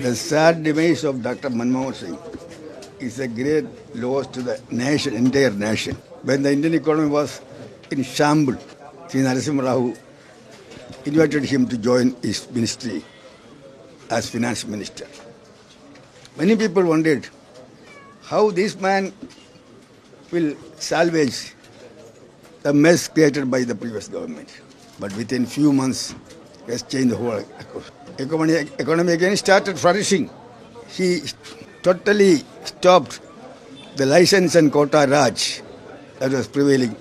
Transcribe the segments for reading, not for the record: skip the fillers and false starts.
The sad demise of Dr. Manmohan Singh is a great loss to the nation, entire nation. When the Indian economy was in shambles, Sri Narasimha Rao invited him to join his ministry as finance minister. Many people wondered how this man will salvage the mess created by the previous government. But within few months, he has changed the whole economy again started flourishing. He totally stopped the license and quota Raj that was prevailing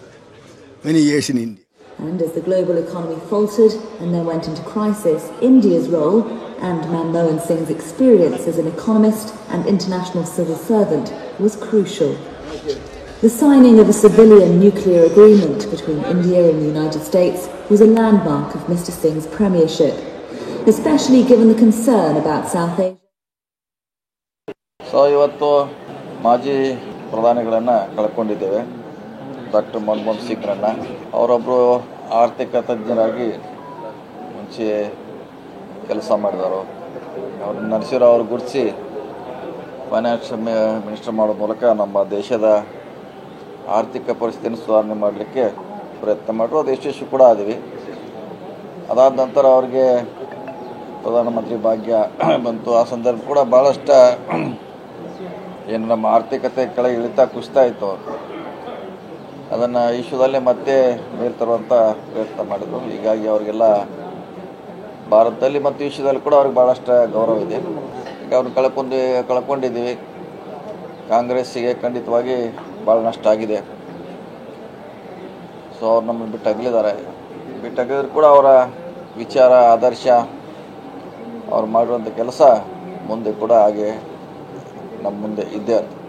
many years in India. And as the global economy faltered and then went into crisis, India's role and Manmohan Singh's experience as an economist and international civil servant was crucial. The signing of a civilian nuclear agreement between India and the United States was a landmark of Mr. Singh's premiership, especially given the concern about South Asia. So, ಇವತ್ತು ಮಾಜಿ ಪ್ರಧಾನಿಗಳನ್ನು ಕಳ್ಕೊಂಡಿದ್ದೇವೆ. Doctor Manmohan ಸಿಂಗ್ರನ್ನು ಅವರೊಬ್ಬರು ಆರ್ಥಿಕ ತಜ್ಞರಾಗಿ ಮುಂಚೆ ಕೆಲಸ ಮಾಡಿದರು. ಅವ್ರನ್ನ ನರಸಿಂಹರಾವ್ ಅವರು ಗುರುತಿಸಿ ಫೈನಾನ್ಸ್ ಮಿನಿಸ್ಟರ್ ಮಾಡೋ ಮೂಲಕ ನಮ್ಮ ದೇಶದ ಆರ್ಥಿಕ ಪರಿಸ್ಥಿತಿಯನ್ನು ಸುಧಾರಣೆ ಮಾಡಲಿಕ್ಕೆ ಪ್ರಯತ್ನ ಮಾಡಿದ್ರು. ಅದು ಯಶಸ್ವಿ ಕೂಡ ಆದ್ವಿ. ಅದಾದ ನಂತರ ಅವ್ರಿಗೆ ಪ್ರಧಾನಮಂತ್ರಿ ಭಾಗ್ಯ ಬಂತು. ಆ ಸಂದರ್ಭ ಕೂಡ ಭಾಳಷ್ಟು ಏನು ನಮ್ಮ ಆರ್ಥಿಕತೆ ಕೆಳಗೆ ಇಳಿತಾ ಕುಸಿತಾ ಇತ್ತು. ಅದನ್ನು ವಿಶ್ವದಲ್ಲೇ ಮತ್ತೆ ಮೇಲ್ ತರುವಂಥ ಪ್ರಯತ್ನ ಮಾಡಿದ್ರು. ಹೀಗಾಗಿ ಅವರಿಗೆಲ್ಲ ಭಾರತದಲ್ಲಿ ಮತ್ತು ವಿಶ್ವದಲ್ಲಿ ಕೂಡ ಅವ್ರಿಗೆ ಭಾಳಷ್ಟು ಗೌರವ ಇದೆ. ಈಗ ಅವ್ರನ್ನ ಕಳ್ಕೊಂಡಿದ್ದೀವಿ. ಕಾಂಗ್ರೆಸ್ಸಿಗೆ ಖಂಡಿತವಾಗಿ ಭಾಳ ನಷ್ಟ ಆಗಿದೆ. ಸೊ ಅವ್ರು ನಮ್ಮನ್ನು ಬಿಟ್ಟಾಗಿದ್ರು ಕೂಡ ಅವರ ವಿಚಾರ ಆದರ್ಶ ಅವ್ರು ಮಾಡಿರುವಂಥ ಕೆಲಸ ಮುಂದೆ ಕೂಡ ಹಾಗೆ ನಮ್ಮ ಮುಂದೆ ಇದ್ದೇ ಇರ್ತದೆ.